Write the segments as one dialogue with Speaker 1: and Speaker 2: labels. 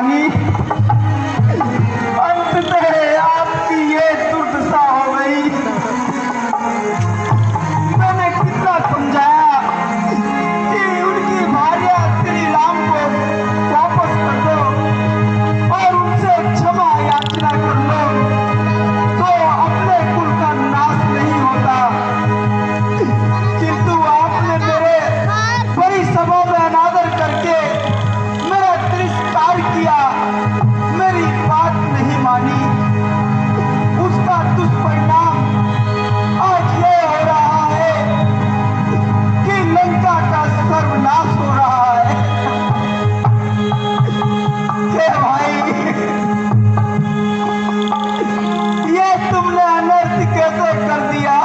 Speaker 1: मानी। अंततः आपकी ये दुर्दशा हो गई। मैंने कितना समझाया कि उनकी भार्या श्री राम को वापस कर दो और उनसे क्षमा याचना कर लो, तो अपने कुल का नाश नहीं होता। किंतु आपने मेरे बड़ी सभा में अनादर करके मेरा तिरस्कार किया, मेरी बात नहीं मानी। उसका दुष्परिणाम आज ये हो रहा है कि लंका का सर्वनाश हो रहा है। हे भाई, ये तुमने अनर्थ कैसे कर दिया?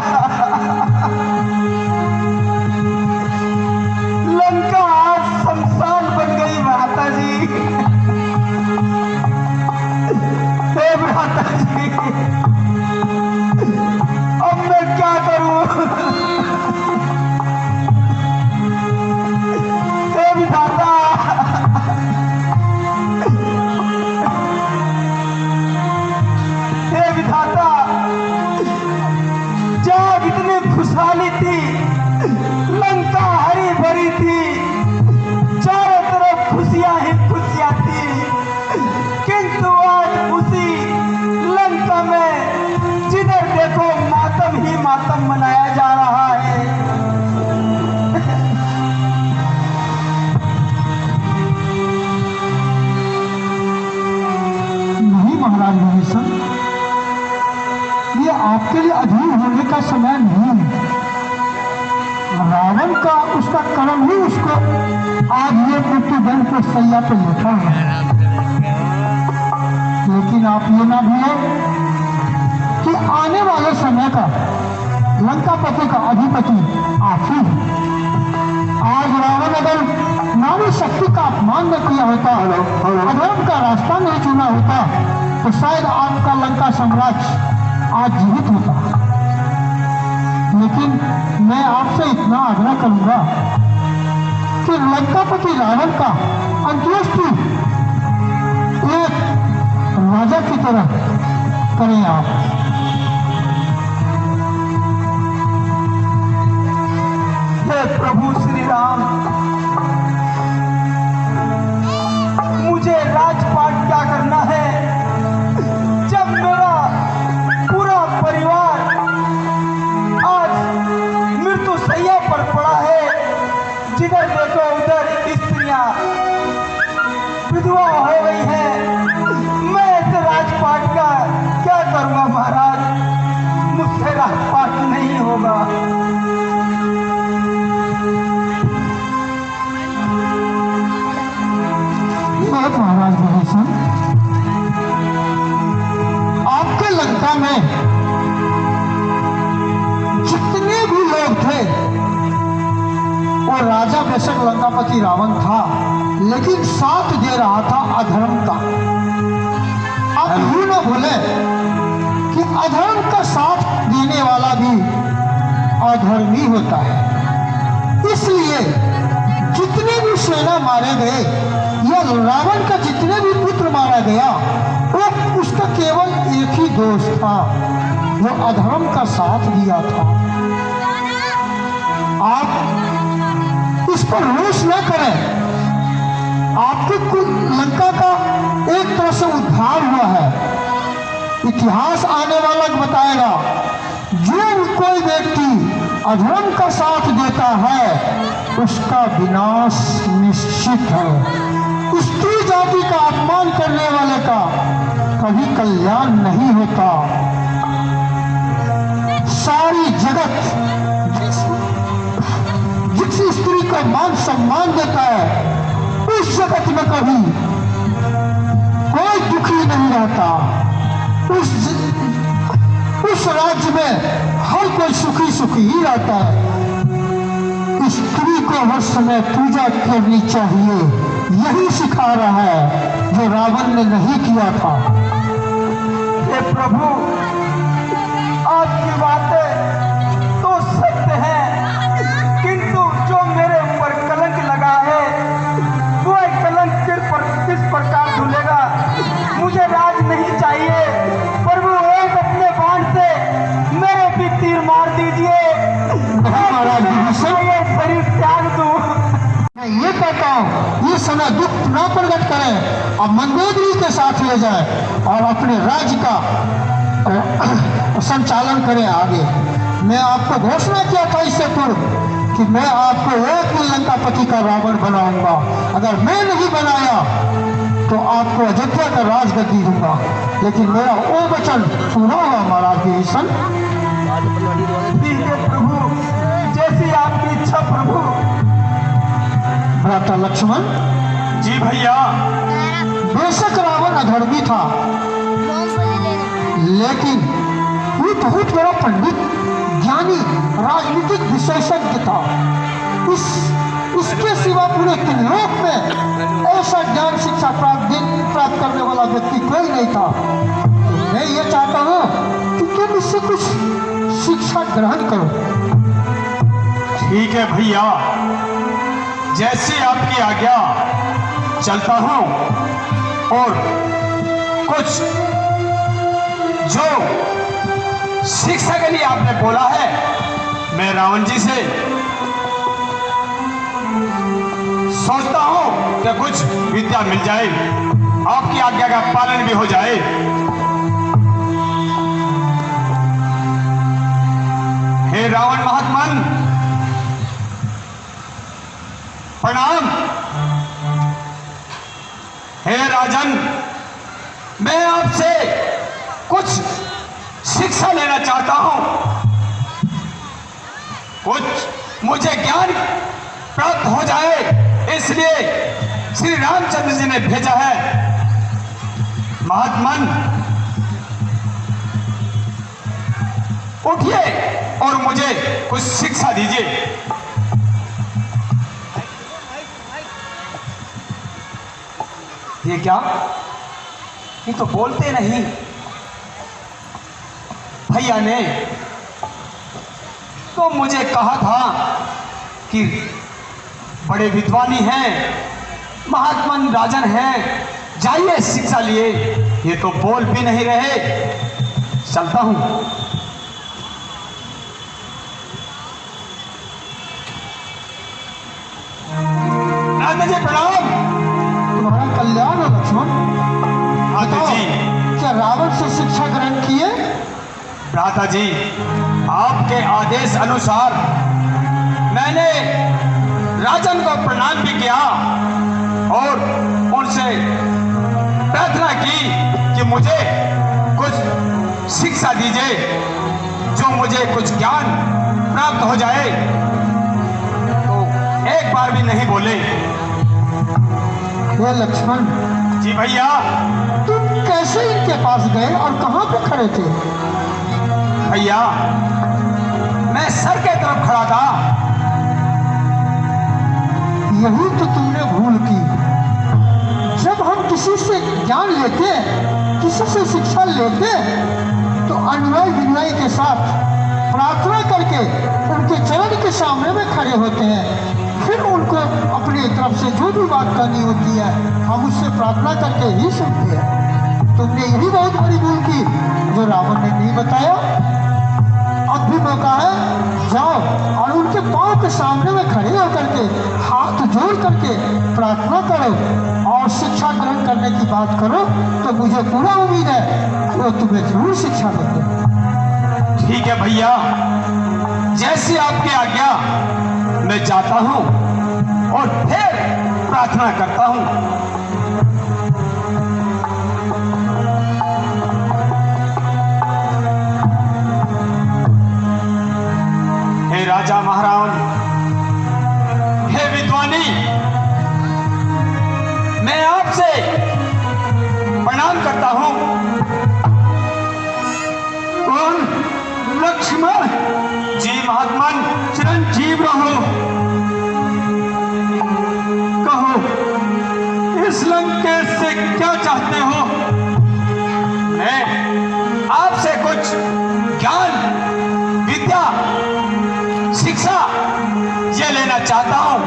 Speaker 1: लंका आज शमशान बन गई माता जी। हे माता जी, अब मैं क्या करूं? हे विधाता, हे विधाता, जहाँ इतनी खुशहाली थी, लंका हरी भरी थी, चारों तरफ खुशियां ही खुशियां थी, किंतु आज उसी लंका में जिधर देखो मातम ही मातम मनाया जा रहा है।
Speaker 2: नहीं महाराज विभीषण, ये आपके लिए अधीर होने का समय नहीं है। रावण का उसका कर्म ही उसको आज ये मृत्युदंड के सैया पे बैठा है। लेकिन आप ये ना भूलें कि आने वाले समय का लंकापति का अधिपति आप ही हैं। आज रावण अगर नारी शक्ति का अपमान न किया होता, अधर्म का रास्ता नहीं चुना होता, तो शायद आपका लंका साम्राज्य आज जीवित होता। लेकिन मैं आपसे इतना आग्रह करूंगा कि लंकापति रावण का अंत्येष्टि एक राजा की तरह करें आप।
Speaker 1: हे प्रभु श्री राम, मुझे राजपाट क्या करना है जब मेरा पूरा परिवार आज मृत्यु शैया पर पड़ा है। जिधर देखो उधर स्त्रियां विधवा हो गई हैं। मैं ऐसे राजपाट का क्या करूंगा महाराज? मुझसे राजपाट नहीं होगा।
Speaker 2: महाराज विभीषण, आपके लंका में जितने भी लोग थे, वो राजा बेशक लंकापति रावण था, लेकिन साथ दे रहा था अधर्म का। आप यूं न भूले कि अधर्म का साथ देने वाला भी अधर्मी होता है। इसलिए जितने भी सेना मारे गए या रावण का जितने भी पुत्र मारा गया, वो उसका केवल एक ही दोष था, वो अधर्म का साथ दिया था। आप इस पर रोष न करें। आपके कुल लंका का एक तरह से उद्धार हुआ है। इतिहास आने वाला बताएगा, जो कोई व्यक्ति अधर्म का साथ देता है उसका विनाश निश्चित है। स्त्री जाति का अपमान करने वाले का कभी कल्याण नहीं होता। सारी जगत जिस स्त्री को मान सम्मान देता है, उस जगत में कभी कोई दुखी नहीं रहता। उस राज्य में हर कोई सुखी सुखी ही रहता है। स्त्री को हर समय पूजा करनी चाहिए, यही सिखा रहा है जो रावण ने नहीं किया था।
Speaker 1: हे प्रभु, आपकी बातें तो सत्य है, किंतु जो मेरे ऊपर कलंक लगा है, वो कलंक किस प्रकार धुलेगा?
Speaker 2: ये समय दुख न प्रकट करें और मंदोदरी के साथ ले जाए और अपने राज्य का संचालन करें आगे। मैं आपको घोषणा किया था इससे पूर्व कि मैं आपको एक ही लंकापति का रावण बनाऊंगा। अगर मैं नहीं बनाया तो आपको अयोध्या का राजगद्दी दूंगा, लेकिन मेरा वो वचन पूरा हुआ महाराज विभीषण।
Speaker 1: ठीक है प्रभु, जैसी आपकी इच्छा प्रभु।
Speaker 2: भ्राता लक्ष्मण,
Speaker 3: जी भैया।
Speaker 2: बेशक रावण अधर्मी था, लेकिन वो बहुत बड़ा पंडित, ज्ञानी, राजनीतिक विशेषज्ञ था। इसके सिवा पूरे त्रिलोक में ऐसा ज्ञान शिक्षा प्राप्त करने वाला व्यक्ति कोई नहीं था। तो मैं ये चाहता हूँ कि तुम इससे कुछ शिक्षा ग्रहण करो।
Speaker 3: ठीक है भैया, जैसी आपकी आज्ञा चलता हूँ। और कुछ जो शिक्षा के लिए आपने बोला है, मैं रावण जी से सोचता हूँ कि कुछ विद्या मिल जाए, आपकी आज्ञा का पालन भी हो जाए। हे रावण महात्मन, प्रणाम। हे राजन, मैं आपसे कुछ शिक्षा लेना चाहता हूं, कुछ मुझे ज्ञान प्राप्त हो जाए, इसलिए श्री रामचंद्र जी ने भेजा है। महात्मन, उठिए और मुझे कुछ शिक्षा दीजिए।
Speaker 1: ये क्या, ये तो बोलते नहीं। भैया ने तो मुझे कहा था कि बड़े विद्वानी हैं, महात्मन राजन हैं, जाइए शिक्षा लिए। ये तो बोल भी नहीं रहे। चलता हूं।
Speaker 3: राजा जी प्रणाम।
Speaker 2: तुम्हारा कल्याण हो लक्ष्मण।
Speaker 3: भ्राता जी,
Speaker 2: क्या रावण से शिक्षा ग्रहण किए?
Speaker 3: भ्राता जी, आपके आदेश अनुसार मैंने राजन को प्रणाम भी किया और उनसे प्रार्थना की कि मुझे कुछ शिक्षा दीजिए, जो मुझे कुछ ज्ञान प्राप्त हो जाए। तो एक बार भी नहीं बोले।
Speaker 2: हे लक्ष्मण
Speaker 3: जी भैया।
Speaker 2: तुम कैसे इनके पास गए और कहाँ पे खड़े थे?
Speaker 3: भैया, मैं सर के तरफ खड़ा था।
Speaker 2: यही तो तुमने भूल की। जब हम किसी से ज्ञान लेते, किसी से शिक्षा लेते, तो अनुनय विनय के साथ प्रार्थना करके उनके चरण के सामने में खड़े होते हैं। फिर उनको अपनी तरफ से जो भी बात करनी होती है, हम उससे प्रार्थना करके ही सुनते हैं। तुमने यही बहुत बड़ी भूल की जो रावण ने नहीं बताया। अब भी मौका है, जाओ और उनके पांव के सामने में खड़े होकर के हाथ जोड़ करके प्रार्थना करो और शिक्षा ग्रहण करने की बात करो। तो मुझे पूरा उम्मीद है कि वो तुम्हें जरूर शिक्षा देंगे।
Speaker 3: ठीक है भैया, जैसी आपकी आज्ञा। मैं जाता हूं और फिर प्रार्थना करता हूं। हे राजा महाराज, हे विद्वानी, मैं आपसे प्रणाम करता हूं।
Speaker 1: कौन? लक्ष्मण
Speaker 3: जी महात्मन।
Speaker 1: चिरंजीव रहो। कहो, इस लंकेश से क्या चाहते हो?
Speaker 3: मैं आपसे कुछ ज्ञान, विद्या, शिक्षा ये लेना चाहता हूं।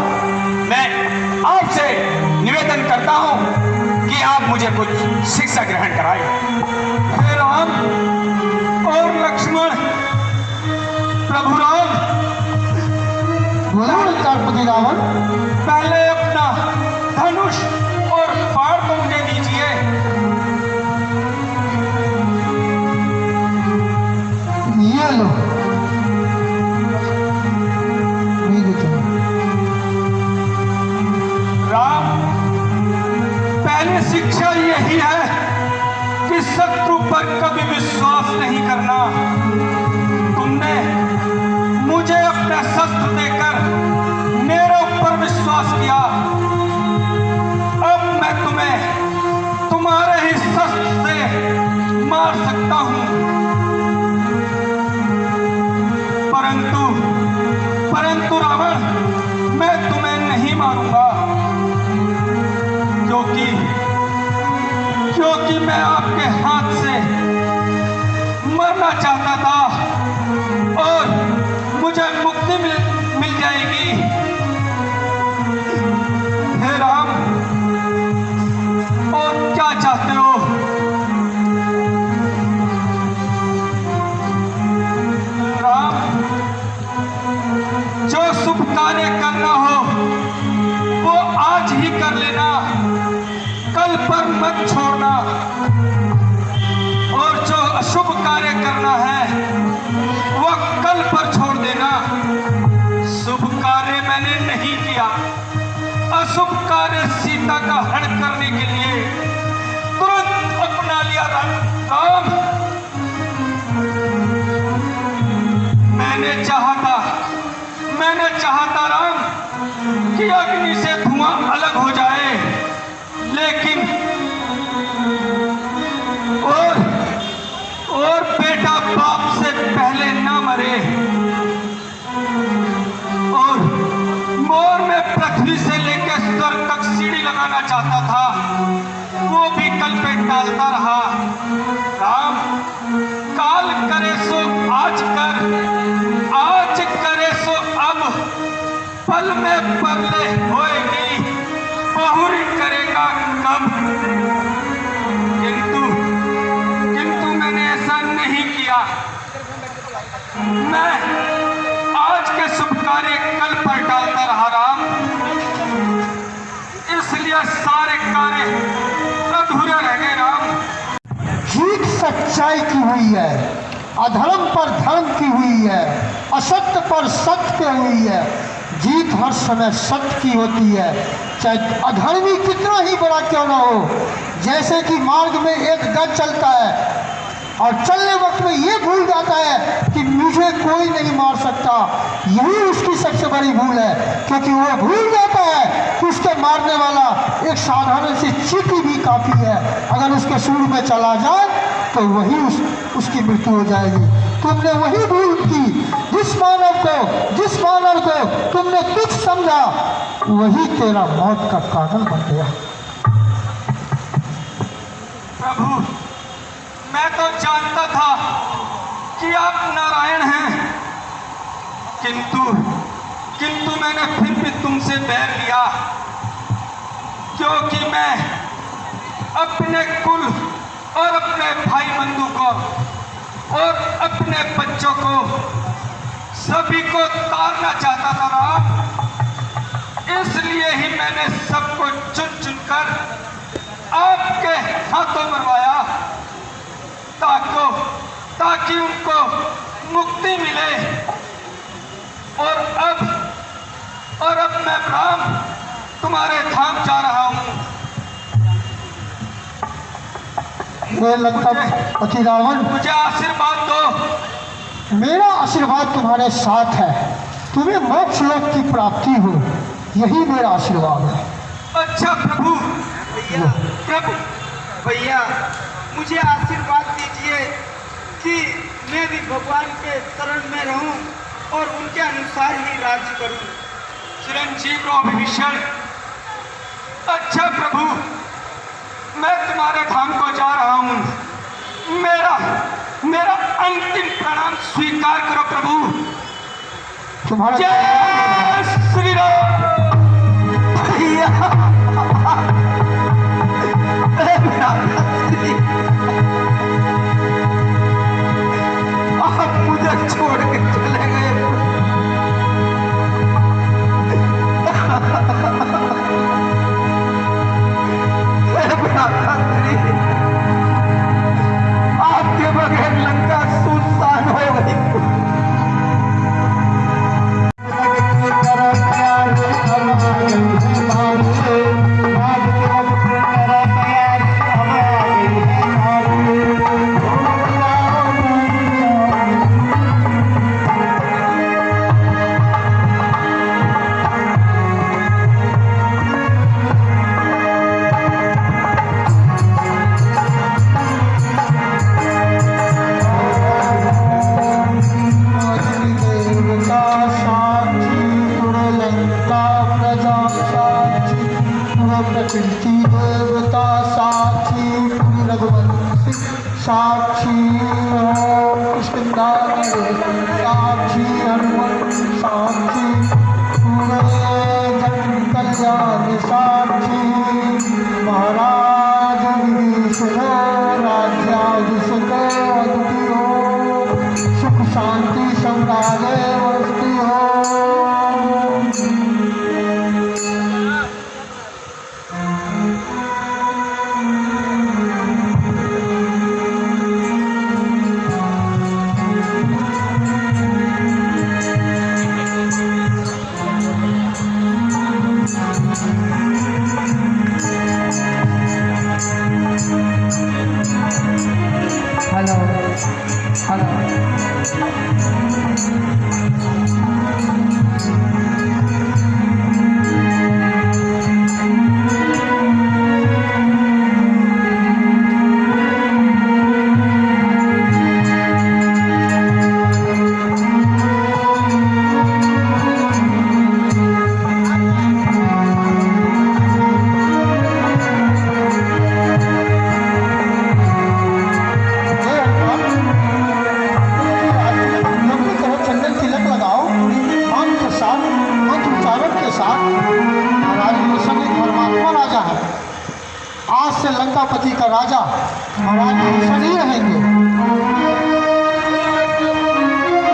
Speaker 3: मैं आपसे निवेदन करता हूं कि आप मुझे कुछ शिक्षा ग्रहण कराएं।
Speaker 1: हे राम और लक्ष्मण, प्रभु राम,
Speaker 2: बोला लंकापति रावण।
Speaker 1: पहले अपना
Speaker 3: पहली शिक्षा यही है कि शत्रु पर कभी विश्वास नहीं करना। तुमने मुझे अपने शस्त्र देकर मेरे ऊपर विश्वास किया, अब मैं तुम्हें तुम्हारे ही शस्त्र से मार सकता हूं, परंतु रावण, मैं तुम्हें नहीं मारूंगा, क्योंकि मैं आपके हाथ से मरना चाहता था और मुझे मुक्ति मिल जाएगी। हे राम, और क्या चाहते हो? राम, जो शुभ कार्य करना हो वो आज ही कर लेना, कल पर मत छोड़ना, और जो अशुभ कार्य करना है वो कल पर छोड़ देना। शुभ कार्य मैंने नहीं किया, अशुभ कार्य सीता का हरण करने के लिए तुरंत अपना लिया राम। मैंने चाहा था राम कि अग्नि से धुआं अलग हो जाए, लेकिन और बेटा बाप से पहले ना मरे, और मोर में पृथ्वी से लेकर स्वर्ग तक सीढ़ी लगाना चाहता था, वो भी कल पे टालता रहा। राम, काल करे सो आज करे सो अब, पल में परले होएगी, बहुरी करेगा कब। किंतु मैंने ऐसा नहीं किया। मैं आज के शुभ कार्य कल पर टालता रहा राम, इसलिए सारे कार्य अधूरे रह गए राम।
Speaker 2: जीत सच्चाई की हुई है, अधर्म पर धर्म की हुई है, असत्य पर सत्य की हुई है। जीत हर समय सत्य की होती है, चाहे अधर्मी कितना ही बड़ा क्यों ना हो। जैसे कि मार्ग में एक गज चलता है और चलने वक्त में ये भूल जाता है कि मुझे कोई नहीं मार सकता, यही उसकी सबसे बड़ी भूल है, क्योंकि वो भूल जाता है कि उसके मारने वाला एक साधारण सी चींटी भी काफ़ी है, अगर उसके सूंड में चला जाए तो वही उसकी मृत्यु हो जाएगी। तुमने वही भूल की, जिस मानव को तुमने तुच्छ समझा, वही तेरा मौत का कारण बन गया।
Speaker 3: प्रभु, मैं तो जानता था कि आप नारायण हैं, किंतु मैंने फिर भी तुमसे बैर लिया, क्योंकि मैं अपने कुल और अपने भाई बंधु को और अपने बच्चों को सभी को तारना चाहता था राम। इसलिए ही मैंने सबको चुन चुनकर आपके हाथों मरवाया, ताकि उनको मुक्ति मिले। और अब मैं राम तुम्हारे धाम जा रहा हूँ।
Speaker 2: हे लंकापति रावण,
Speaker 3: मुझे आशीर्वाद दो।
Speaker 2: मेरा आशीर्वाद तुम्हारे साथ है, तुम्हें मोक्ष लोक की प्राप्ति हो, यही मेरा आशीर्वाद है।
Speaker 3: अच्छा प्रभु।
Speaker 1: भैया, मुझे आशीर्वाद दीजिए कि मैं भी भगवान के शरण में रहूं और उनके अनुसार ही राज्य करूं।
Speaker 3: चिरंजीव रहो विभीषण। अच्छा प्रभु, मैं तुम्हारे धाम को जा रहा हूं, मेरा अंतिम प्रणाम स्वीकार करो प्रभु।
Speaker 2: तुम्हारा
Speaker 3: जय श्री राम।
Speaker 1: आप मुझे छोड़ के चले गए। आपके बगैर लंका सुनसान हो गई।
Speaker 2: कर देवता साक्षी रघुवंशी साक्षी ओम कृष्णदास साक्षी हनुमान साक्षी जन कल्याण साक्षी महाराज विभीषण राज्याभिषेक अद्वितीय सुख शांति संग्रामे वस्ती हो। आज से लंकापति का राजा महाराज विभीषण ही रहेंगे।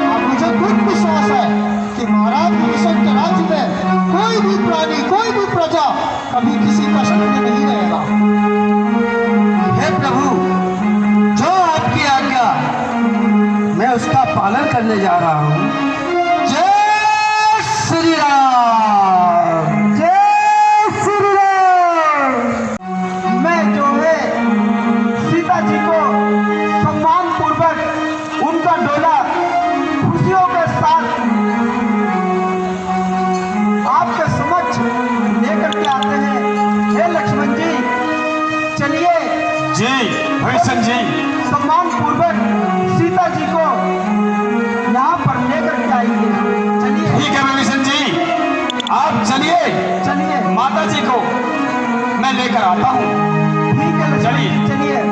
Speaker 2: और मुझे खुद विश्वास है कि महाराज विभीषण के राज्य में कोई भी प्राणी कोई भी प्रजा कभी किसी कष्ट में नहीं रहेगा।
Speaker 1: हे प्रभु, जो आपकी आज्ञा मैं उसका पालन करने जा रहा हूँ। जय श्री राम, जय श्री राम। मैं जो है सीता जी को सम्मान पूर्वक उनका डोला खुशियों के साथ आपके समक्ष लेकर के आते हैं। हे लक्ष्मण जी, चलिए।
Speaker 3: जी भीषण जी,
Speaker 1: सम्मान पूर्वक सीता जी को यहाँ पर लेकर के आएंगे। चलिए।
Speaker 3: ठीक है भीषण जी, आप चलिए।
Speaker 1: चलिए,
Speaker 3: माता जी को मैं लेकर आता हूँ।
Speaker 1: ठीक है लक्ष्मण जी,
Speaker 3: चलिए।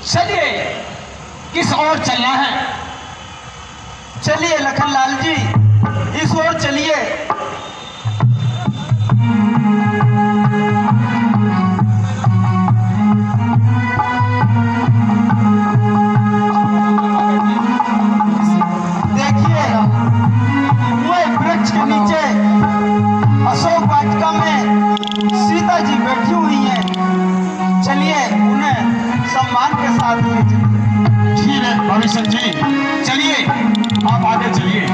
Speaker 1: चलिए।
Speaker 3: किस ओर चलना है?
Speaker 1: चलिए लखनलाल जी, इस ओर चलिए। देखिए, वो एक वृक्ष के नीचे अशोक वाटिका में सीता जी बैठी हुई हैं। चलिए, उन्हें सम्मान के साथ ले चलिए।
Speaker 3: ठीक है भविष्य जी, चलिए आप आगे चलिए।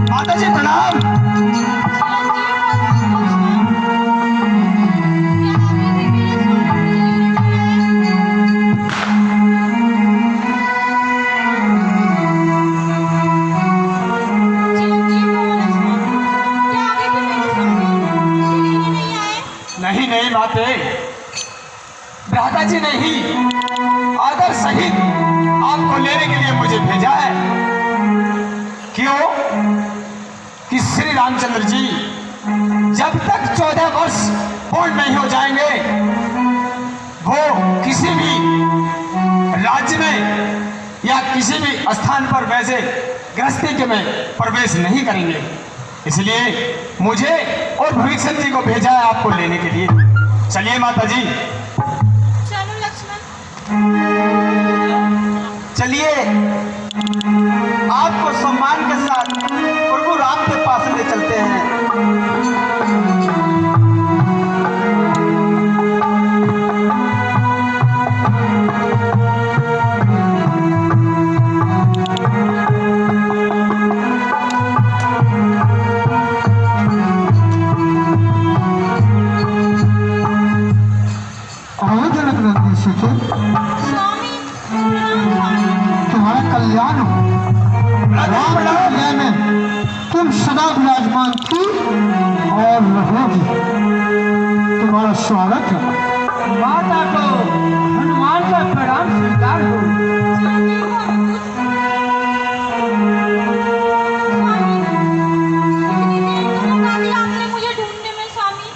Speaker 1: माता जी प्रणाम।
Speaker 3: नहीं नहीं माते, भ्राता जी ने ही आदर सहित आपको लेने के लिए मुझे भेजा है। क्यों कि श्री रामचंद्र जी जब तक 14 वर्ष पूर्ण नहीं हो जाएंगे, वो किसी भी राज्य में या किसी भी स्थान पर वैसे गृहस्थी के में प्रवेश नहीं करेंगे। इसलिए मुझे और भविष्य जी को भेजा है आपको लेने के लिए। चलिए माता जी।
Speaker 4: चलो लक्ष्मण।
Speaker 1: चलिए, आपको सम्मान के साथ प्रभु राम के पास ले चलते हैं।
Speaker 4: स्वामी प्रणाम।
Speaker 2: तुम्हारा कल्याण हो। राम राज्य में तुम सदा विराजमान थी और रहोगी। तुम्हारा स्वागत है।
Speaker 1: माता को हनुमान का प्रणाम स्वीकार हो।
Speaker 4: स्वामी इतनी देर क्यों लगा दी आपने मुझे ढूंढने में स्वामी?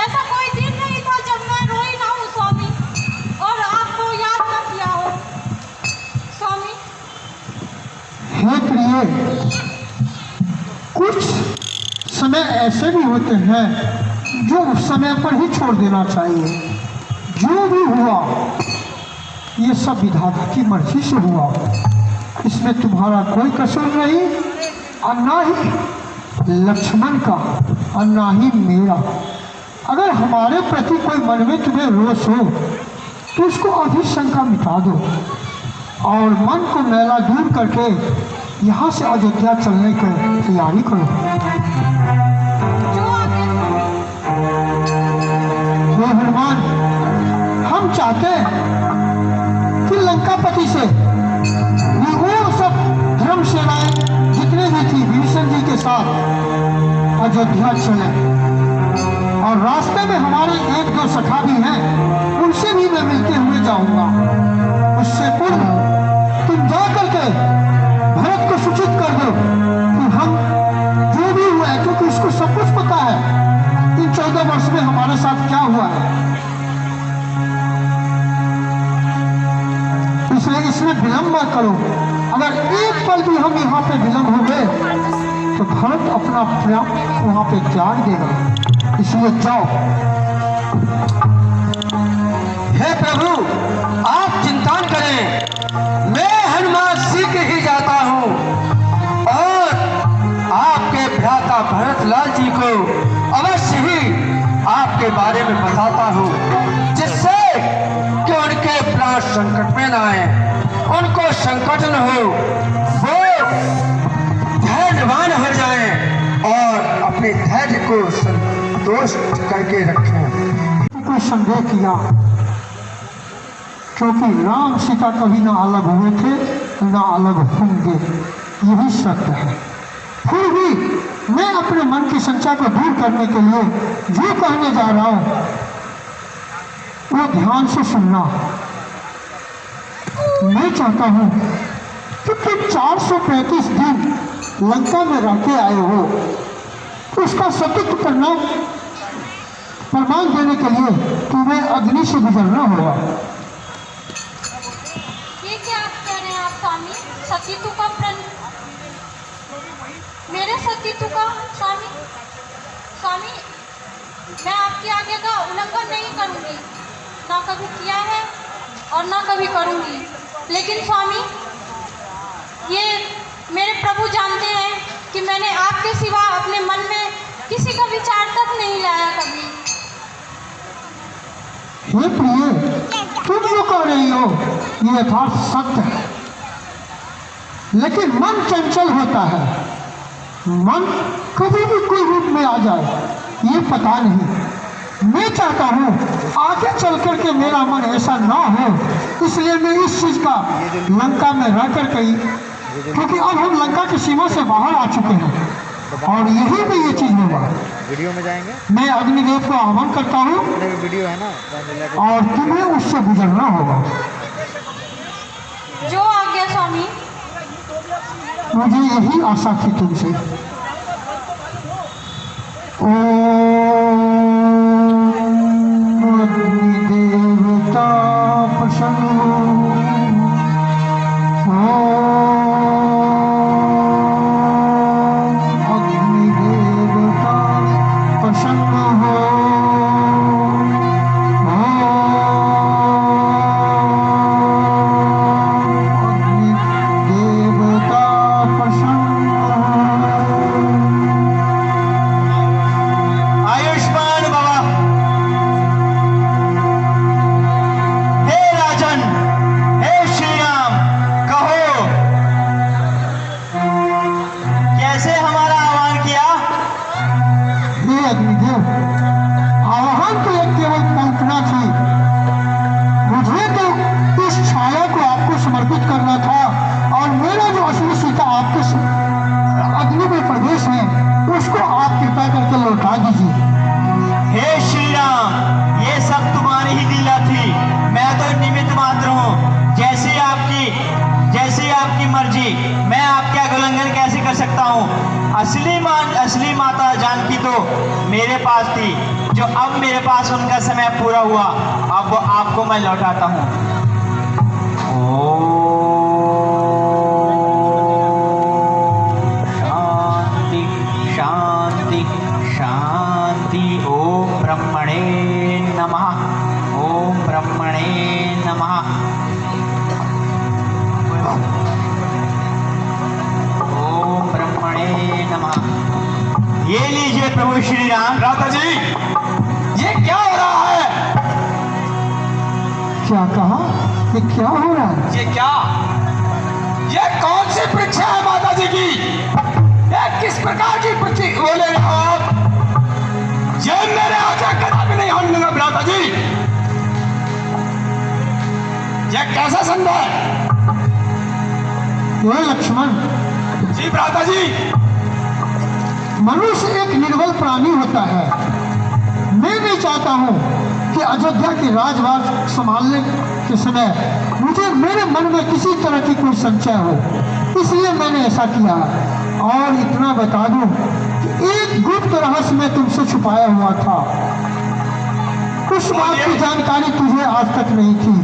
Speaker 4: ऐसा कोई दिन नहीं था जब मैं रोई ना हूँ स्वामी, और आपको याद ना किया हो स्वामी।
Speaker 2: हे प्रिय, कुछ समय ऐसे भी होते हैं जो उस समय पर ही छोड़ देना चाहिए। जो भी हुआ ये सब विधाता की मर्जी से हुआ, इसमें तुम्हारा कोई कसूर नहीं, और ना ही लक्ष्मण का और ना ही मेरा। अगर हमारे प्रति कोई मन में तुम्हें रोष हो तो उसको अभी शंका मिटा दो और मन को मैला दूर करके यहाँ से अयोध्या चलने की तैयारी करो।
Speaker 4: जो आगे
Speaker 2: हे हनुमान, हम चाहते हैं कि लंकापति से वो सब धर्म सेनाएं जितने भी थी भीषण जी के साथ अयोध्या चले, और रास्ते में हमारे एक दो सखा भी हैं, उनसे भी मैं मिलते हुए जाऊंगा। उससे पूर्व तुम जा करके भरत को सूचित कर दो कि हम जो भी हुआ है, क्योंकि उसको सब कुछ पता है इन 14 वर्ष में हमारे साथ क्या हुआ है, इसलिए इसमें विलंब मत करो। अगर एक पल भी हम यहाँ पे विलंब हो गए तो भरत अपना प्राण वहाँ पे त्याग देगा। इसलिए जाओ।
Speaker 1: हे प्रभु, आप चिंता न करें, मैं हनुमान शीघ्र ही जाता हूँ और आपके भ्राता भरतलाल जी को अवश्य ही आपके बारे में बताता हूँ, जिससे कि उनके प्राण संकट में न आए, उनको संकट न हो, वो धैर्यवान हो जाएं और अपने धैर्य को संतुष्ट करके रखें।
Speaker 2: कोई संदेह किया, क्योंकि राम सीता कभी ना अलग हुए थे ना अलग होंगे, यही सत्य है। फिर भी मैं अपने मन की संशय को दूर करने के लिए जो कहने जा रहा हूं वो ध्यान से सुनना। मैं चाहता हूं कि तुम 435 दिन लंका में रह के आए हो, उसका सत्य करना प्रमाण देने के लिए तुम्हें अग्नि से गुजरना होगा।
Speaker 4: ये क्या आप कह रहे हैं आप स्वामी? सतीत्व का मेरे सतीत्व का स्वामी? स्वामी, मैं आपकी आज्ञा का उल्लंघन नहीं करूंगी, ना कभी किया है और ना कभी करूंगी। लेकिन स्वामी, ये मेरे प्रभु जानते हैं कि मैंने आपके सिवा अपने मन में किसी का विचार तक नहीं लाया कभी।
Speaker 2: हे प्रिय, तुम जो कह रही हो ये यथार्थ सत्य है, लेकिन मन चंचल होता है। मन कभी भी कोई रूप में आ जाए ये पता नहीं। मैं चाहता हूँ आगे चल करके मेरा मन ऐसा ना हो, इसलिए मैं इस चीज का लंका में रह कर गई, क्योंकि अब हम लंका की सीमा से बाहर आ चुके हैं और यही में ये चीज होगा।
Speaker 5: वीडियो में जाएंगे,
Speaker 2: मैं अग्निदेव को आह्वान करता हूँ
Speaker 5: वीडियो है ना,
Speaker 2: और तुम्हें उससे गुजरना होगा।
Speaker 4: जो आज्ञा स्वामी।
Speaker 2: मुझे यही आशा थी तुमसे। ओम अग्निदेवता प्रसन्न हो,
Speaker 6: असली माता जानकी तो मेरे पास थी, जो अब मेरे पास उनका समय पूरा हुआ, अब वो आपको मैं लौटाता हूँ। शांति शांति शांति। ओम ब्रह्मणे नमः, ओम ब्रह्मणे नमः, ओम ब्रह्मणे नमः। ये लीजिए प्रभु श्री राम।
Speaker 3: भ्राता जी, ये क्या हो रहा है?
Speaker 2: क्या कहा? ये क्या हो रहा है?
Speaker 3: ये कौन सी परीक्षा है माता जी की? ये किस प्रकार की परीक्षा बोले रहे हो आप? ये मेरे आगे कदापि नहीं होने देगा भ्राता जी। ये कैसा संभव है?
Speaker 2: ये लक्ष्मण,
Speaker 3: जी भ्राता जी।
Speaker 2: मनुष्य एक निर्बल प्राणी होता है। मैं नहीं चाहता हूँ कि अयोध्या के राजभाग संभालने के समय मुझे मेरे मन में किसी तरह की कोई संशय हो, इसलिए मैंने ऐसा किया। और इतना बता दूं कि एक गुप्त रहस्य में तुमसे छुपाया हुआ था। उस बात की जानकारी तुझे आज तक नहीं थी।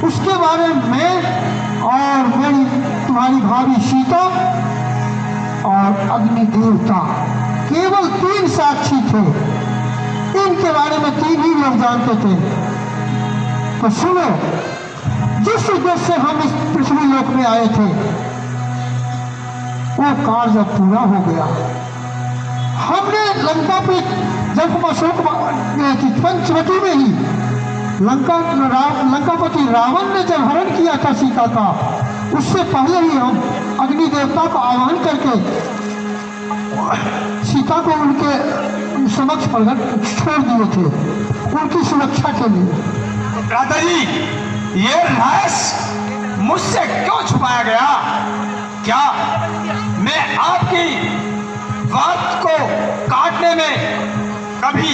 Speaker 2: उसके बारे में मैं और मेरी तुम्हारी भाभी सीता और अग्नि देवता केवल 3 साक्षी थे। इनके बारे में 3 ही लोग जानते थे। तो सुनो, जिस उद्देश्य से हम इस पृथ्वी लोक में आए थे, वो कार्य अब पूरा हो गया। हमने लंका पे जब अशोक पंचवटी में ही लंकापति रावण ने जब हरण किया था सीता का, उससे पहले ही हम अग्नि देवता को आह्वान करके सीता को उनके समक्ष प्रकट छोड़ दिए थे, उनकी सुरक्षा के लिए।
Speaker 3: भ्राता जी, ये रहस्य मुझसे क्यों छुपाया गया? क्या मैं आपकी बात को काटने में कभी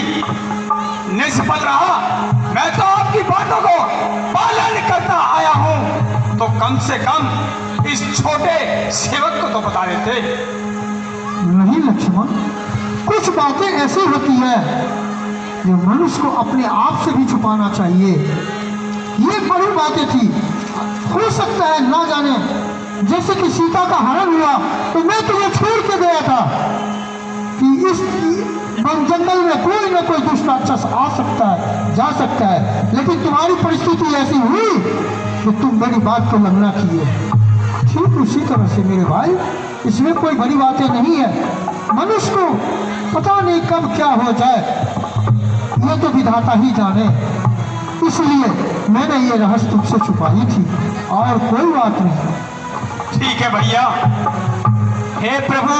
Speaker 3: निष्फल रहा? मैं तो आपकी बातों को पालन करता आया हूं, तो कम से कम इस छोटे सेवक को तो बता देते।
Speaker 2: नहीं लक्ष्मण, कुछ बातें ऐसी होती है जो मनुष्य को अपने आप से भी छुपाना चाहिए। ये बड़ी बातें थी। हो सकता है ना जाने, जैसे कि सीता का हरण हुआ तो मैं तुम्हें छोड़ के गया था कि इस जंगल में कोई ना कोई दुष्ट राक्षस आ सकता है, जा सकता है, लेकिन तुम्हारी परिस्थिति ऐसी हुई कि तुम मेरी बात को उल्लंघना किए। ठीक उसी तरह से मेरे भाई, इसमें कोई बड़ी बातें नहीं है। मनुष्य को पता नहीं कब क्या हो जाए, ये तो विधाता ही जाने। इसलिए मैंने ये रहस्य तुमसे छुपाई थी, और कोई बात नहीं।
Speaker 6: ठीक है भैया। हे प्रभु,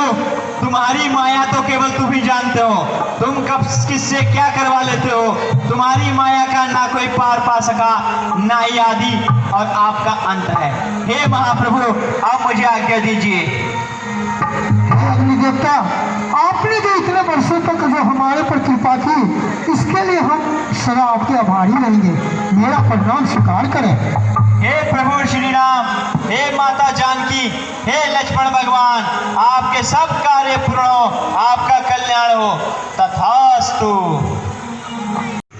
Speaker 6: तुम्हारी माया तो केवल तुम ही जानते हो। तुम कब किससे क्या करवा लेते हो। तुम्हारी माया का ना कोई पार पा सका, ना ही आदि और आपका अंत है। हे महाप्रभु, आप मुझे आज्ञा दीजिए।
Speaker 2: अग्निदेवता, आपने जो इतने वर्षों तक जो हमारे पर कृपा की, इसके लिए हम सदा आपके आभारी रहेंगे। मेरा प्रणाम स्वीकार करें।
Speaker 6: हे प्रभु श्री राम, हे माता जानकी, हे लक्ष्मण भगवान, आपके सब कार्य पूर्ण हो, आपका कल्याण हो, तथास्तु।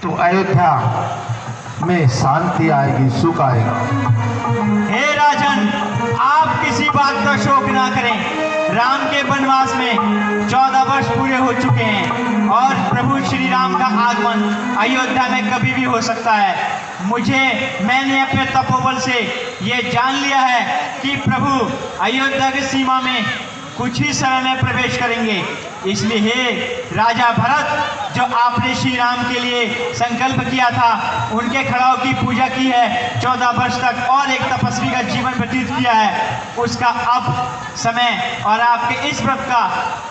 Speaker 7: तो अयोध्या में शांति आएगी, सुख आएगा।
Speaker 6: हे राजन, आप किसी बात का शोक ना करें। राम के वनवास में 14 वर्ष पूरे हो चुके हैं और प्रभु श्री राम का आगमन अयोध्या में कभी भी हो सकता है। मैंने अपने तपोबल से ये जान लिया है कि प्रभु अयोध्या की सीमा में कुछ ही समय में प्रवेश करेंगे। इसलिए हे राजा भरत, जो आपने श्री राम के लिए संकल्प किया था, उनके खड़ाओं की पूजा की है 14 वर्ष तक और एक तपस्वी का जीवन व्यतीत किया है, उसका अब समय और आपके इस व्रत का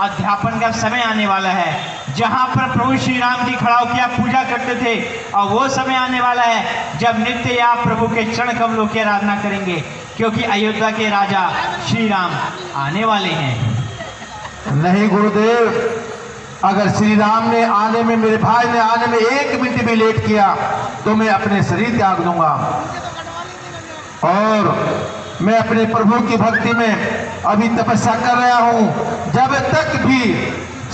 Speaker 6: अध्यापन का समय आने वाला है। जहाँ पर प्रभु श्री राम की खड़ाओं की आप पूजा करते थे, और वो समय आने वाला है जब नित्य आप प्रभु के चरण कमलों की आराधना करेंगे, क्योंकि अयोध्या के राजा श्री राम आने वाले हैं।
Speaker 7: नहीं गुरुदेव, अगर श्री राम ने आने में, मेरे भाई ने आने में 1 मिनट भी लेट किया तो मैं अपने शरीर त्याग दूंगा और मैं अपने प्रभु की भक्ति में अभी तपस्या कर रहा हूं। जब तक भी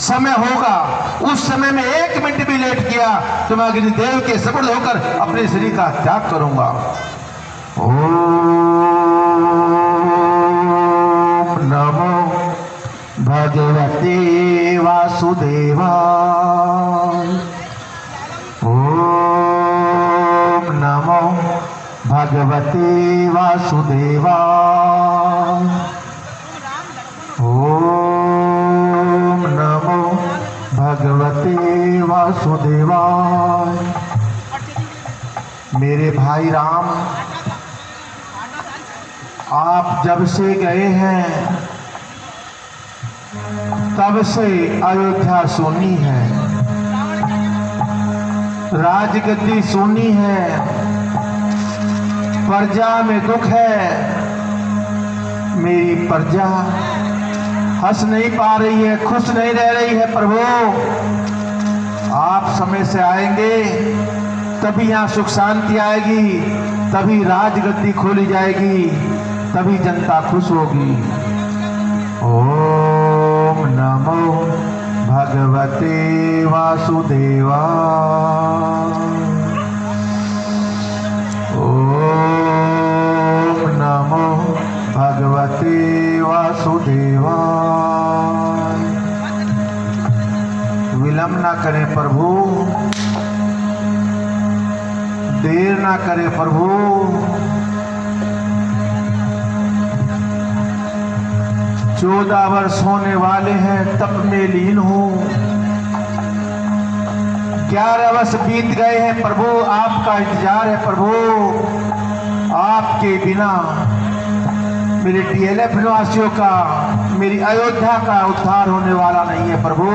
Speaker 7: समय होगा उस समय में 1 मिनट भी लेट किया तो मैं अग्निदेव के सपुर्द होकर अपने शरीर का त्याग करूंगा। ओम नमो भगवते वासुदेवाय। ओम नमो भगवते वासुदेवाय। ओम नमो भगवते वासुदेवाय। मेरे भाई राम, आप जब से गए हैं तब से अयोध्या सोनी है, राजगद्दी सोनी है, प्रजा में दुख है। मेरी प्रजा हंस नहीं पा रही है, खुश नहीं रह रही है। प्रभु आप समय से आएंगे तभी यहाँ सुख शांति आएगी, तभी राजगद्दी खोली जाएगी, तभी जनता खुश होगी। ओम नमो भगवते वासुदेवाय। ओम नमो भगवते वासुदेवाय। विलंब ना करें प्रभु, देर ना करें प्रभु। चौदह वर्ष होने वाले हैं, तप में लीन हूं। 11 वर्ष बीत गए हैं प्रभु, आपका इंतजार है प्रभु। आपके बिना मेरे DLF निवासियों का, मेरी अयोध्या का उद्धार होने वाला नहीं है प्रभु।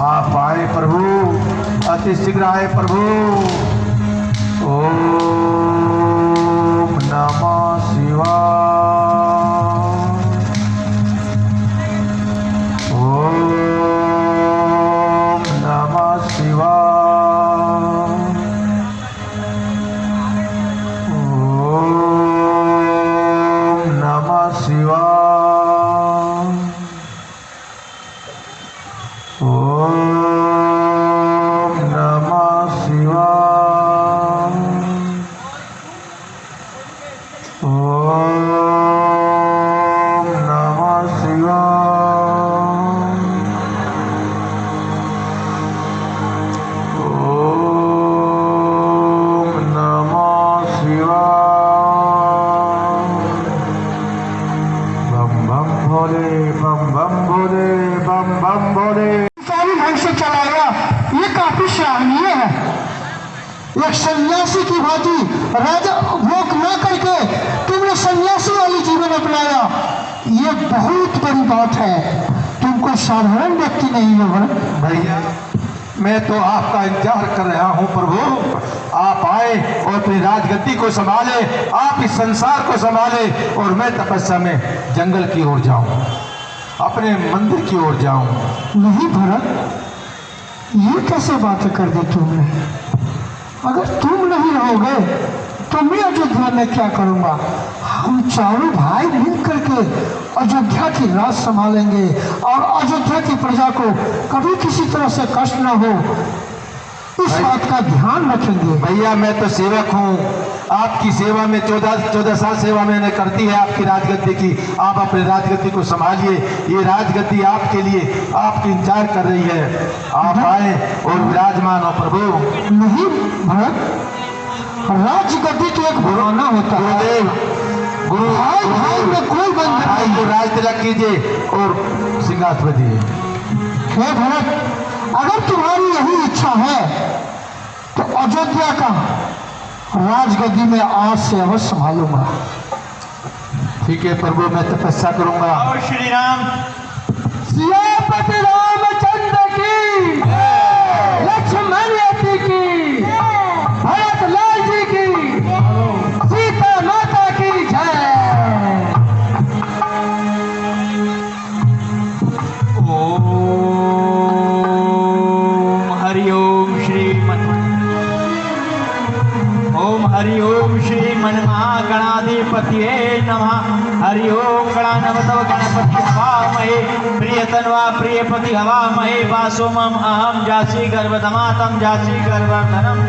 Speaker 7: आप आए प्रभु, अति शीघ्र आए प्रभु। ओम नमः शिवाय। ओम नमः शिवाय। ओम नमः शिवाय। ओम नमः शिवाय। ओम नमः शिवाय। ओम नमः शिवाय। बम बम भोले, बम बम भोले, बम बम भोले।
Speaker 2: सारी ढंग से चलाया, ये काफी सराहनीय है। एक सन्यासी की भांति राजा भोग न करके तुमने सन्यासी वाली जीवन अपनाया, ये बहुत बड़ी बात है। तुम कोई साधारण व्यक्ति नहीं हो
Speaker 7: भैया, मैं तो आपका इंतजार कर रहा हूं प्रभु। आप आए और अपनी राजगद्दी को संभाले, आप इस संसार को संभाले और मैं तपस्या में जंगल की ओर जाऊं, अपने मंदिर की ओर जाऊं।
Speaker 2: नहीं भरत, ये कैसे बातें कर दी तुमने? अगर तुम नहीं रहोगे तो मैं अयोध्या में क्या करूंगा? हम चारों भाई मिल करके अयोध्या की राज संभालेंगे और अयोध्या की प्रजा को कभी किसी तरह से कष्ट न हो, इस बात का ध्यान रखेंगे।
Speaker 7: भैया, मैं तो सेवक हूँ, आपकी सेवा में 14 साल सेवा मैंने करती है आपकी राजगद्दी की। आप अपनी राजगद्दी को संभालिए, ये राजगद्दी आपके लिए, आपकी इंतजार कर रही है। आप आए और विराजमान हो प्रभु।
Speaker 2: नहीं भरत, राजगद्दी तो एक घराना होता है।
Speaker 7: गुरुदेव, गुरु
Speaker 2: भाई भाई में कोई बंधन
Speaker 7: भाई
Speaker 2: नहीं।
Speaker 7: को राज तिलक कीजिए और सिंहासन दिए।
Speaker 2: हे भरत, अगर तुम्हारी यही इच्छा है तो अयोध्या का राजगद्दी में आज से अवश्य संभालूंगा।
Speaker 7: ठीक है प्रभु, मैं तपस्या करूंगा।
Speaker 6: और श्री राम।
Speaker 2: सियापति रामचंद्र की, लक्ष्मण यति की, भरत लाल जी की, सीता माता की जय।
Speaker 6: ओम हरि ओम श्री मनमहागणाधिपतये नमः। हरि ओम गणानवतव गणपति हवामहे प्रियतन्वा प्रियपति हवामहे वासो मम अहम जासी गर्भधमातम जासी गर्भधनम।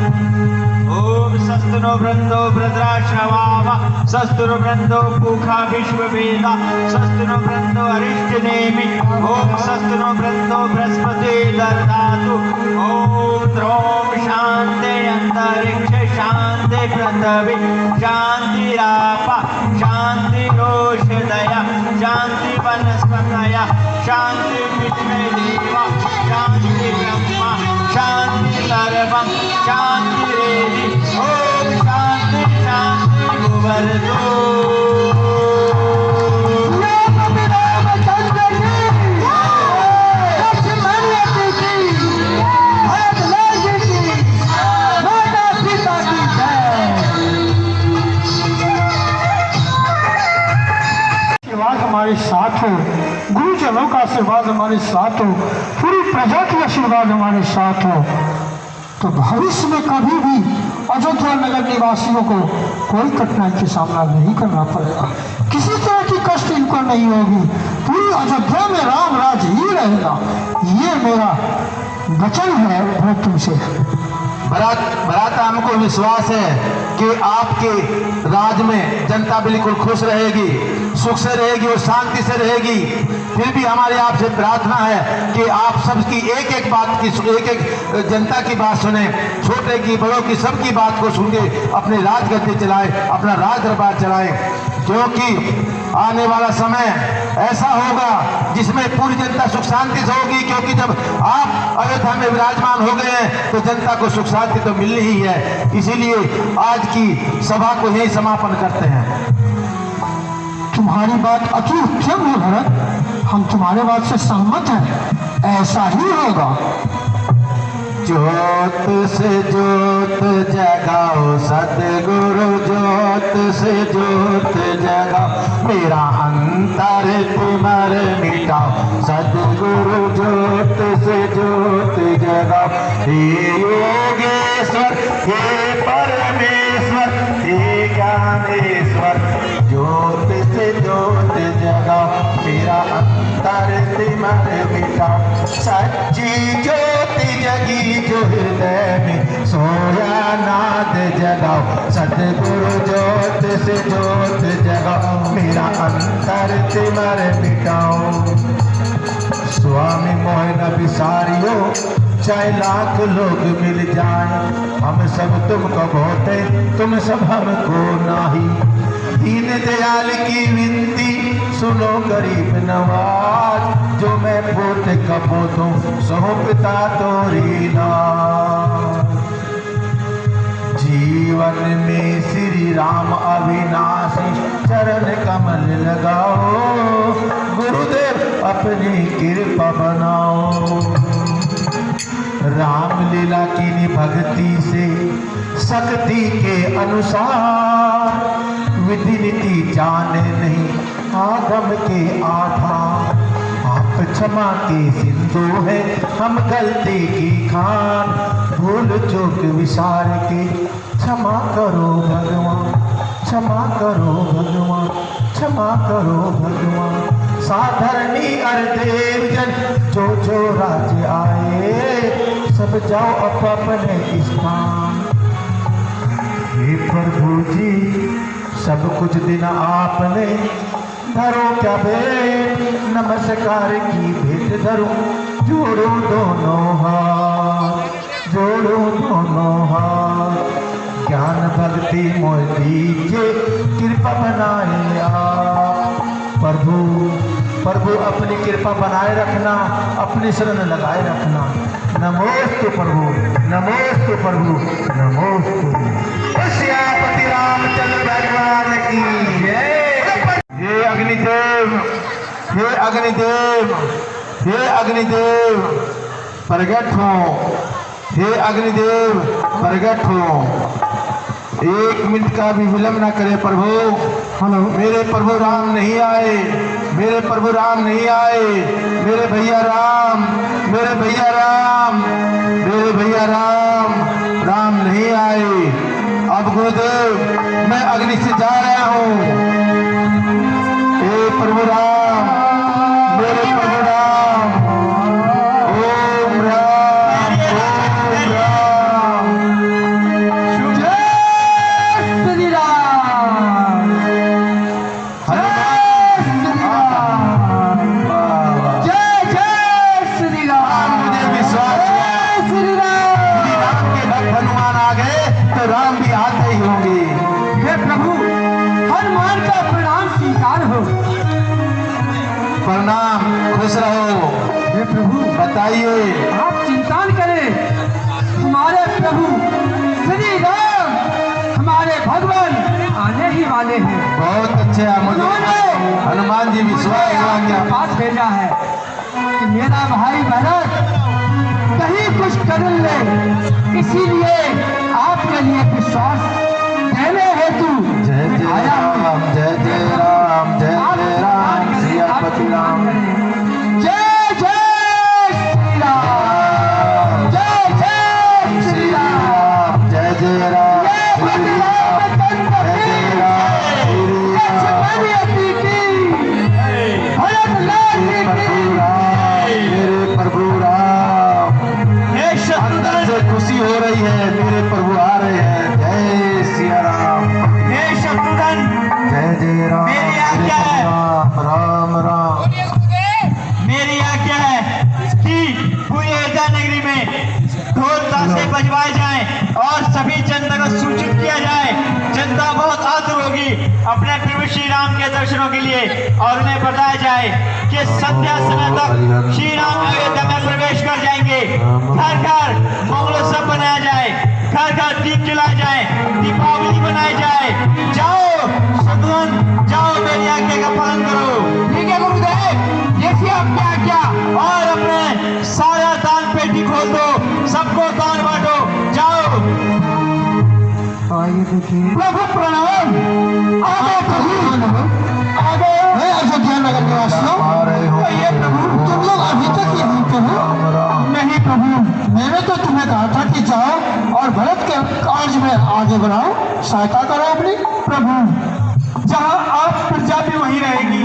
Speaker 6: ओम सस्तनो वृंदो भद्राश्रवाम सस्तुर वृंदो पूखा विश्ववेदा सस्तुनो वृंदो अरिष्टनेमि ओम सस्तुनो वृंदो बृहस्पति ददातु। ओम द्रोम शांति अंतरिक्ष शांति पृथ्वी शांतिरापा शांति रोषदया शांति वनस्पतया शांति विश्वदेवा शांति ब्रह्मा शांति सर्वं शांति रेधि ओम शांति शांति भुवरतु।
Speaker 2: आशीर्वाद हमारे साथ हो, गुरुजनों का आशीर्वाद हमारे साथ हो, पूरी प्रजा की आशीर्वाद हमारे साथ हो, तो भविष्य में कभी भी अयोध्या नगर निवासियों को कोई कठिनाई का सामना नहीं करना पड़ेगा, किसी तरह की कष्ट इनको नहीं होगी। पूरी अयोध्या में राम राज ही रहेगा, ये मेरा वचन है मैं तुमसे।
Speaker 7: भराता हमको विश्वास है कि आपके राज में जनता बिल्कुल खुश रहेगी, सुख से रहेगी और शांति से रहेगी। फिर भी हमारी आपसे प्रार्थना है कि आप सबकी एक एक बात की एक एक जनता की बात सुने, छोटे की बड़ों की सबकी बात को सुन के अपने राजगद्दी चलाएं, अपना राज दरबार चलाएं, क्योंकि आने वाला समय ऐसा होगा जिसमें पूरी जनता सुख शांति से होगी। क्योंकि जब आप अयोध्या में विराजमान हो गए हैं तो जनता को सुख शांति तो मिलनी ही है। इसीलिए आज की सभा को यही समापन करते हैं।
Speaker 2: तुम्हारी बात अति उत्तम है भरत, हम तुम्हारे बात से सहमत हैं, ऐसा ही होगा।
Speaker 7: ज्योत से ज्योत जगाओ सदगुरु, ज्योत से ज्योत जगाओ मेरा अंतर तिमर मिटाओ सदगुरु, ज्योत से ज्योत जगाओ। हे योगेश्वर हे परमेश्वर हे ज्ञानेश्वर, ज्योत से ज्योत जगाओ मेरा अंतर तिमर मिटाओ। सच्ची ज्योति जगी जो हृदय में सोया नाद जगाओ सतगुरु, ज्योत से ज्योत जगाओ मेरा अंतर तिमर मिटाओ। स्वामी मोहन बिसारियो चाहे लाख लोग मिल जाए, हम सब तुमको बहुत है, तुम सब हमको नाही। दीन दयाल की विनती सुनो गरीब नवाज, जो मैं पोत कपोतों सौंपता तोरी नाज। जीवन में श्री राम अविनाशी चरण कमल लगाओ, गुरुदेव अपनी कृपा बनाओ। राम लीला की भक्ति से शक्ति के अनुसार, विधि नीति जाने नहीं आगम के आधार। आप क्षमा के सिंधु है हम गलती की खान, भूल चूक विसार के क्षमा करो भगवान, क्षमा करो भगवान, क्षमा करो भगवान। साधरणी देव जन जो राज्य आए, सब जाओ अपने स्थान। हे प्रभु जी सब कुछ दिन आपने धरो क्या भेंट, नमस्कार की भेंट धरो, जोड़ो दोनों हाथ, जोड़ो दोनों हाथ। ज्ञान भक्ति मोह दीजिए, कृपा बनाए आप। प्रभु अपनी कृपा बनाए रखना, अपनी शरण लगाए रखना। नमोस्तु प्रभु, नमोस्तु प्रभु, नमोस्तु। श्यापति रामचंद्र भगवान की जय। हे अग्निदेव, हे अग्निदेव, हे अग्निदेव प्रगट हो, हे अग्निदेव प्रगट हो। एक मिनट का भी विलंब न करे प्रभु। हेलो, मेरे प्रभु राम नहीं आए, मेरे प्रभु राम नहीं आए, मेरे भैया राम, मेरे भैया राम, मेरे भैया राम, राम नहीं आए। अब गुरुदेव मैं अग्नि से जा रहा हूँ। प्रभु राम, मेरे प्रभु राम, ओम राम, ओम राम।
Speaker 1: जय श्री राम, जय श्री राम,
Speaker 7: मुझे विश्वास
Speaker 1: जय श्री राम।
Speaker 7: कि राम के भक्त हनुमान आ गए तो राम भी आते ही होंगे।
Speaker 1: हे प्रभु, हनुमान का प्रणाम स्वीकार हो।
Speaker 7: प्रणाम, खुश रहो।
Speaker 1: हे प्रभु,
Speaker 7: बताइए।
Speaker 1: आप चिंता न करें, हमारे प्रभु श्री राम, हमारे भगवान आने ही वाले हैं।
Speaker 7: बहुत अच्छे हैं। मुझे हनुमान जी विश्वास हुआ
Speaker 1: आपके
Speaker 7: क्या?
Speaker 1: पास भेजा है कि मेरा भाई भरत कहीं कुछ कर ले, इसीलिए आपके लिए विश्वास देने हेतु
Speaker 7: जय जय
Speaker 1: आया हूं।
Speaker 7: राम, जय जय राम, जय जय राम, सियापति राम।
Speaker 1: जय जय श्री राम, जय जय श्री राम,
Speaker 7: जय जय राम,
Speaker 1: जय प्रभु रामचंद्र
Speaker 7: जय
Speaker 1: की,
Speaker 7: जय राम, श्री
Speaker 1: लक्ष्मण जी की, भरत लाल जी की।
Speaker 7: प्रभु राम, मेरे प्रभु राम।
Speaker 6: हे
Speaker 7: अंदर
Speaker 6: शत्रुघ्न,
Speaker 7: से खुशी हो रही है, मेरे प्रभु आ रहे हैं। जय सिया राम,
Speaker 6: हे शत्रुघ्न,
Speaker 7: जय जय राम,
Speaker 6: मेरी आज्ञा है।
Speaker 7: राम राम।
Speaker 6: मेरी आज्ञा है कि पूरी अयोध्या नगरी में ढोल ताशे बजवाए जाएं और सभी जनता को सूचित किया जाए। जनता बहुत आतुर होगी अपने प्रभु श्री राम के दर्शनों के लिए, और उन्हें बताया जाए कि संध्या समय तक श्री राम अयोध्या में प्रवेश कर जाएंगे। घर घर मंगलोत्सव बनाया जाए, घर घर दीप जलाए जाए, दीपावली बनाई जाए। जाओ शत्रुघ्न, जाओ मेरी आज्ञा का पालन करो।
Speaker 1: ठीक है गुरुदेव, देखिए आपकी आज्ञा।
Speaker 6: और अपने सारा दान पेटी खोल दो, सबको दान बांटो। जाओ।
Speaker 2: आइए देखिए।
Speaker 1: प्रभु प्रणाम। आगे प्रभु, आगे।
Speaker 2: हे अयोध्या नगर निवासियों,
Speaker 7: आ रहे हो
Speaker 1: ये प्रभु,
Speaker 2: तुम लोग अभी तक यहीं पे हो?
Speaker 7: राम राम।
Speaker 1: नहीं प्रभु,
Speaker 2: मैंने तो तुम्हें कहा था कि जाओ और भरत के कार्य में आगे बढ़ाओ, सहायता करो अपनी।
Speaker 1: प्रभु, जहाँ आप प्रजा भी वहीं रहेगी।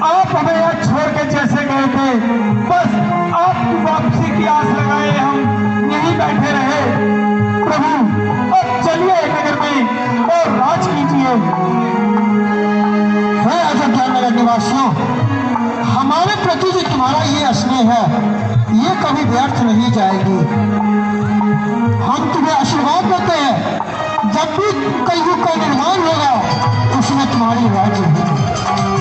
Speaker 1: आप हमें यहाँ छोड़ के जैसे गए थे, बस आपकी वापसी की आस लगाए हम यहीं बैठे रहे। प्रभु, अब चलिए नगर में और राज कीजिए।
Speaker 2: हे अयोध्या नगर निवासियों, हमारे प्रति जो तुम्हारा ये स्नेह है, ये कभी व्यर्थ नहीं जाएगी। हम तुम्हें आशीर्वाद देते हैं, जब भी कलयुग का निर्माण होगा उसमें तुम्हारी राज्य होगी।